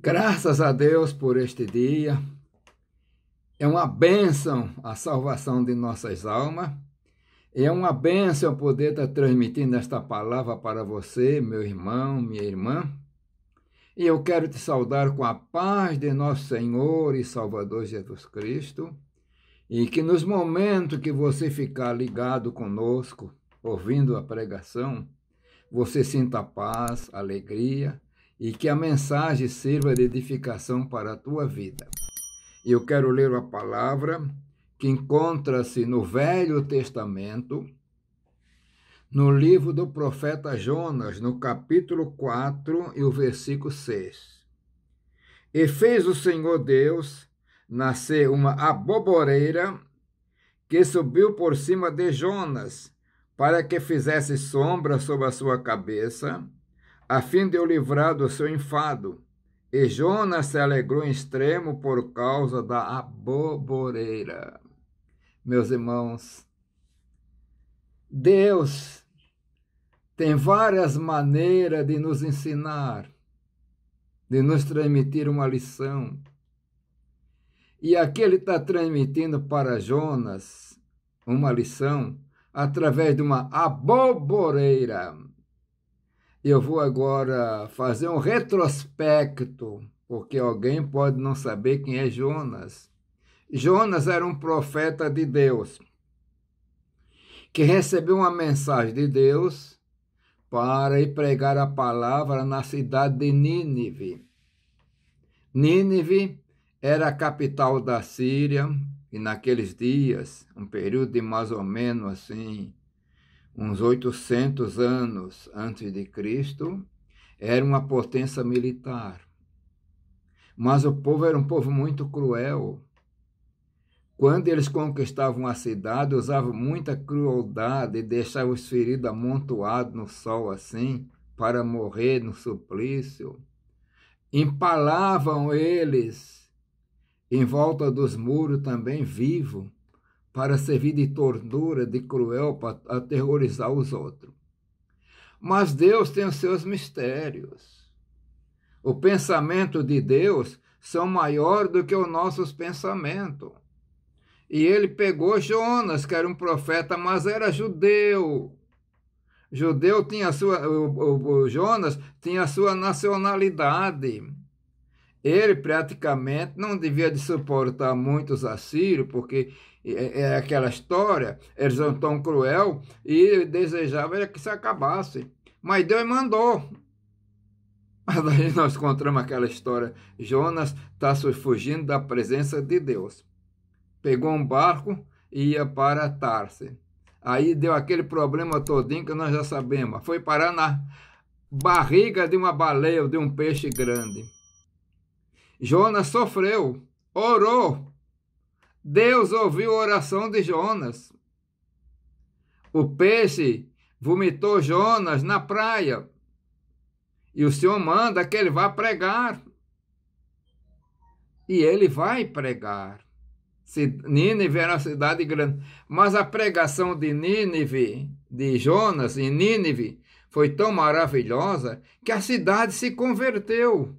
Graças a Deus por este dia. É uma bênção a salvação de nossas almas. É uma bênção poder estar transmitindo esta palavra para você, meu irmão, minha irmã. E eu quero te saudar com a paz de nosso Senhor e Salvador Jesus Cristo. E que nos momentos que você ficar ligado conosco, ouvindo a pregação, você sinta paz, alegria, e que a mensagem sirva de edificação para a tua vida. Eu quero ler a palavra que encontra-se no Velho Testamento, no livro do profeta Jonas, no capítulo 4 e o versículo 6. E fez o Senhor Deus nascer uma aboboreira que subiu por cima de Jonas, para que fizesse sombra sobre a sua cabeça, a fim de o livrar do seu enfado. E Jonas se alegrou em extremo por causa da aboboreira. Meus irmãos, Deus tem várias maneiras de nos ensinar, de nos transmitir uma lição. E aqui ele está transmitindo para Jonas uma lição através de uma aboboreira. Eu vou agora fazer um retrospecto, porque alguém pode não saber quem é Jonas. Jonas era um profeta de Deus, que recebeu uma mensagem de Deus para ir pregar a palavra na cidade de Nínive. Nínive era a capital da Síria, e naqueles dias, um período de mais ou menos assim, uns 800 anos antes de Cristo, era uma potência militar. Mas o povo era um povo muito cruel. Quando eles conquistavam a cidade, usavam muita crueldade e deixavam os feridos amontoados no sol assim, para morrer no suplício. Empalavam eles em volta dos muros também vivos, para servir de tortura, de cruel, para aterrorizar os outros. Mas Deus tem os seus mistérios. O pensamento de Deus são maiores do que os nossos pensamentos. E ele pegou Jonas, que era um profeta, mas era judeu. Judeu tinha a sua, o Jonas tinha a sua nacionalidade. Ele praticamente não devia de suportar muitos assírios, porque é aquela história, eles são tão cruel e desejavam que se acabasse. Mas Deus mandou. Mas aí nós encontramos aquela história, Jonas está fugindo da presença de Deus. Pegou um barco e ia para Tarse. Aí deu aquele problema todinho que nós já sabemos. Foi parar na barriga de uma baleia, de um peixe grande. Jonas sofreu, orou. Deus ouviu a oração de Jonas. O peixe vomitou Jonas na praia. E o Senhor manda que ele vá pregar. E ele vai pregar. Nínive era uma cidade grande. Mas a pregação de Nínive, de Jonas em Nínive, foi tão maravilhosa que a cidade se converteu.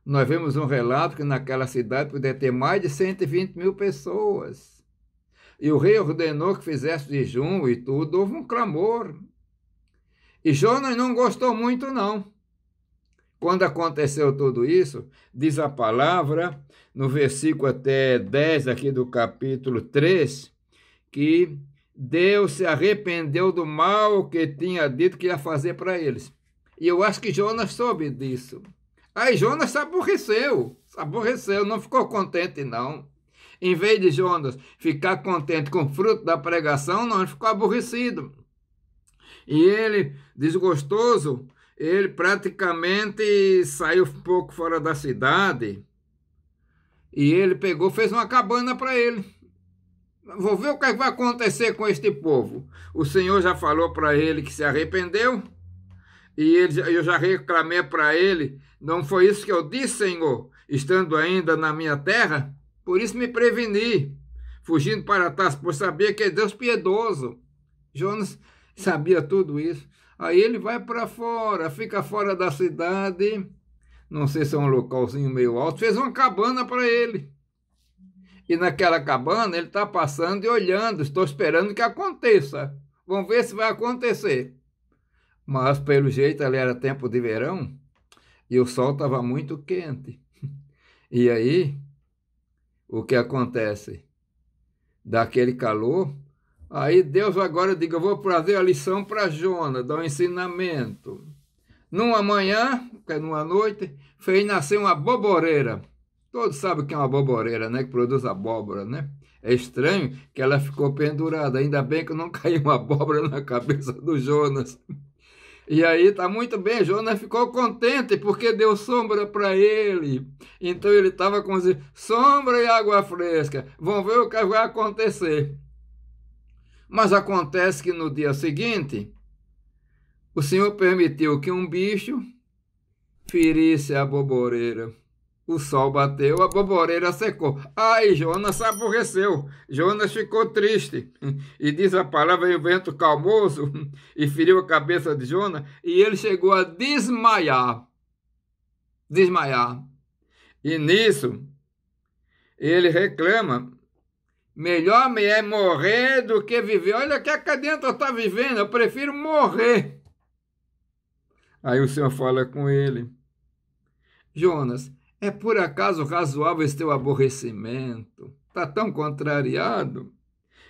Nós vemos um relato que naquela cidade podia ter mais de 120 mil pessoas. E o rei ordenou que fizesse jejum e tudo, houve um clamor. E Jonas não gostou muito, não. Quando aconteceu tudo isso, diz a palavra, no versículo até 10 aqui do capítulo 3, que Deus se arrependeu do mal que tinha dito que ia fazer para eles. E eu acho que Jonas soube disso. Aí Jonas se aborreceu, não ficou contente não. Em vez de Jonas ficar contente com o fruto da pregação, não, ele ficou aborrecido. E ele, desgostoso, ele praticamente saiu um pouco fora da cidade. E ele pegou, fez uma cabana para ele. Vou ver o que vai acontecer com este povo. O Senhor já falou para ele que se arrependeu. E eu já reclamei para ele, não foi isso que eu disse, Senhor, estando ainda na minha terra? Por isso me preveni, fugindo para Tarso, por saber que é Deus piedoso. Jonas sabia tudo isso. Aí ele vai para fora, fica fora da cidade, não sei se é um localzinho meio alto, fez uma cabana para ele. E naquela cabana ele está passando e olhando, estou esperando que aconteça. Vamos ver se vai acontecer. Mas pelo jeito ali era tempo de verão e o sol estava muito quente. E aí, o que acontece? Daquele calor, aí Deus agora diga, eu vou trazer a lição para Jonas, dar um ensinamento. Numa manhã, numa noite, fez nascer uma boboreira. Todos sabem que é uma boboreira, né? Que produz abóbora, né? É estranho que ela ficou pendurada. Ainda bem que não caiu uma abóbora na cabeça do Jonas. E aí tá muito bem, Jonas ficou contente porque deu sombra para ele. Então ele estava com sombra e água fresca. Vamos ver o que vai acontecer. Mas acontece que no dia seguinte, o Senhor permitiu que um bicho ferisse a boboreira. O sol bateu, a boboreira secou. Aí Jonas se aborreceu. Jonas ficou triste. E diz a palavra, e o vento calmoso e feriu a cabeça de Jonas. E ele chegou a desmaiar. Desmaiar. E nisso, ele reclama. Melhor me é morrer do que viver. Olha que a cadenta está vivendo, eu prefiro morrer. Aí o Senhor fala com ele. Jonas, é por acaso razoável esse teu aborrecimento? Está tão contrariado?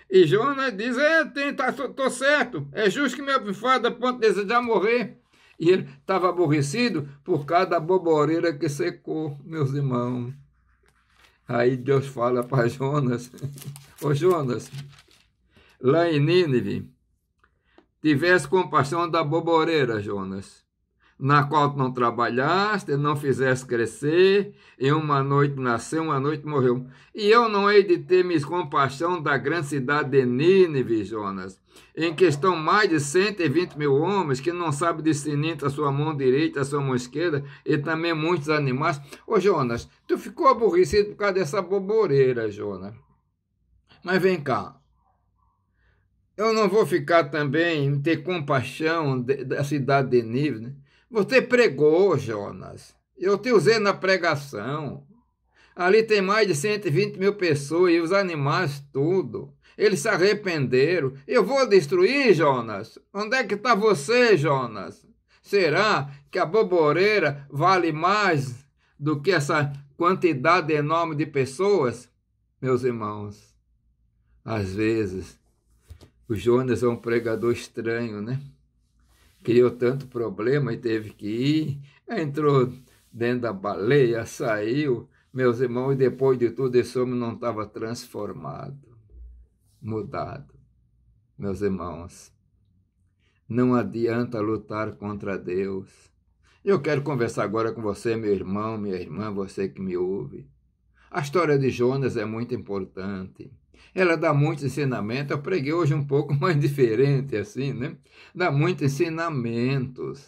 E Jonas diz, estou certo, é justo que me abifada a ponto de desejar morrer. E ele estava aborrecido por causa da boboreira que secou, meus irmãos. Aí Deus fala para Jonas, ô Jonas, lá em Nínive, tivesse compaixão da boboreira, Jonas, na qual tu não trabalhaste, não fizeste crescer, em uma noite nasceu, uma noite morreu. E eu não hei de ter compaixão da grande cidade de Nínive, Jonas, em que estão mais de 120 mil homens que não sabem discernir entre a sua mão direita e a sua mão esquerda, e também muitos animais. Ô Jonas, tu ficou aborrecido por causa dessa boboreira, Jonas. Mas vem cá, eu não vou ficar também, ter compaixão da cidade de Nínive, né? Você pregou, Jonas. Eu te usei na pregação. Ali tem mais de 120 mil pessoas e os animais tudo. Eles se arrependeram. Eu vou destruir, Jonas? Onde é que está você, Jonas? Será que a boboreira vale mais do que essa quantidade enorme de pessoas? Meus irmãos, às vezes, o Jonas é um pregador estranho, né? Criou tanto problema e teve que ir, entrou dentro da baleia, saiu, meus irmãos, e depois de tudo esse homem não estava transformado, mudado. Meus irmãos, não adianta lutar contra Deus. Eu quero conversar agora com você, meu irmão, minha irmã, você que me ouve. A história de Jonas é muito importante. Ela dá muito ensinamento. Eu preguei hoje um pouco mais diferente assim, né? Dá muitos ensinamentos.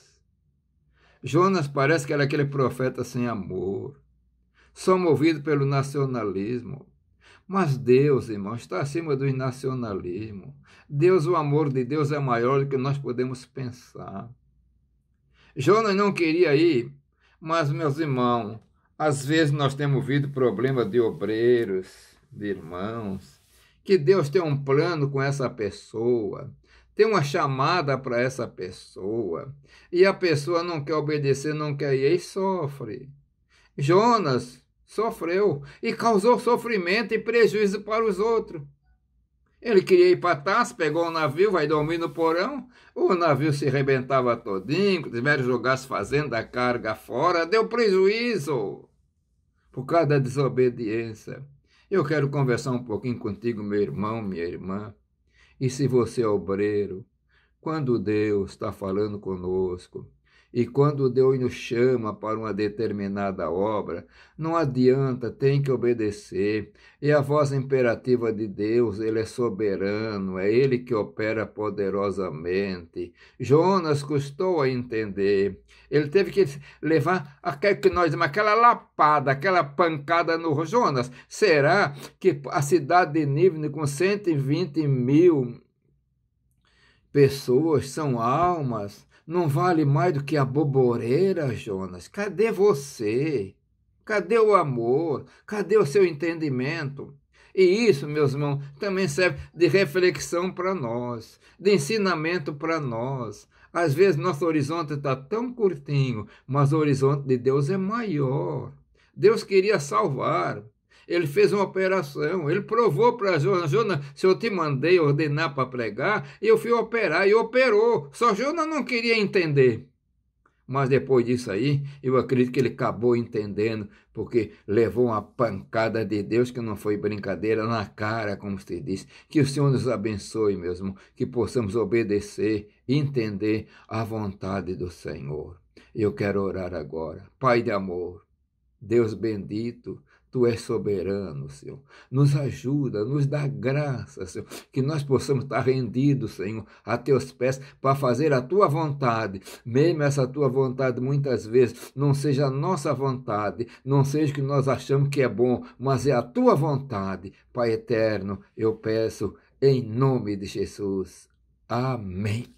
Jonas parece que era aquele profeta sem amor, só movido pelo nacionalismo. Mas Deus, irmão, está acima do nacionalismo. Deus, o amor de Deus é maior do que nós podemos pensar. Jonas não queria ir, mas, meus irmãos, às vezes nós temos visto problemas de obreiros, de irmãos, que Deus tem um plano com essa pessoa, tem uma chamada para essa pessoa, e a pessoa não quer obedecer, não quer ir, e sofre. Jonas sofreu e causou sofrimento e prejuízo para os outros. Ele queria ir para Tarso, pegou um navio, vai dormir no porão, o navio se arrebentava todinho, tiveram que jogar as fazendas, a carga fora, deu prejuízo por causa da desobediência. Eu quero conversar um pouquinho contigo, meu irmão, minha irmã. E se você é obreiro, quando Deus está falando conosco, e quando Deus nos chama para uma determinada obra, não adianta, tem que obedecer. É a voz imperativa de Deus, Ele é soberano, é Ele que opera poderosamente. Jonas custou a entender. Ele teve que levar aquela lapada, aquela pancada no Jonas. Será que a cidade de Nínive, com 120 mil pessoas, são almas? não vale mais do que a boboreira, Jonas. Cadê você? Cadê o amor? Cadê o seu entendimento? E isso, meus irmãos, também serve de reflexão para nós, de ensinamento para nós. Às vezes nosso horizonte está tão curtinho, mas o horizonte de Deus é maior. Deus queria salvar. Ele fez uma operação, ele provou para Jonas: Jonas, se eu te mandei ordenar para pregar, eu fui operar e operou. Só Jonas não queria entender. Mas depois disso aí, eu acredito que ele acabou entendendo, porque levou uma pancada de Deus que não foi brincadeira na cara, como se diz. Que o Senhor nos abençoe, meus irmãos, que possamos obedecer e entender a vontade do Senhor. Eu quero orar agora. Pai de amor, Deus bendito, Tu és soberano, Senhor. Nos ajuda, nos dá graça, Senhor, que nós possamos estar rendidos, Senhor, a Teus pés para fazer a Tua vontade. Mesmo essa Tua vontade, muitas vezes, não seja a nossa vontade, não seja o que nós achamos que é bom, mas é a Tua vontade. Pai eterno, eu peço em nome de Jesus. Amém.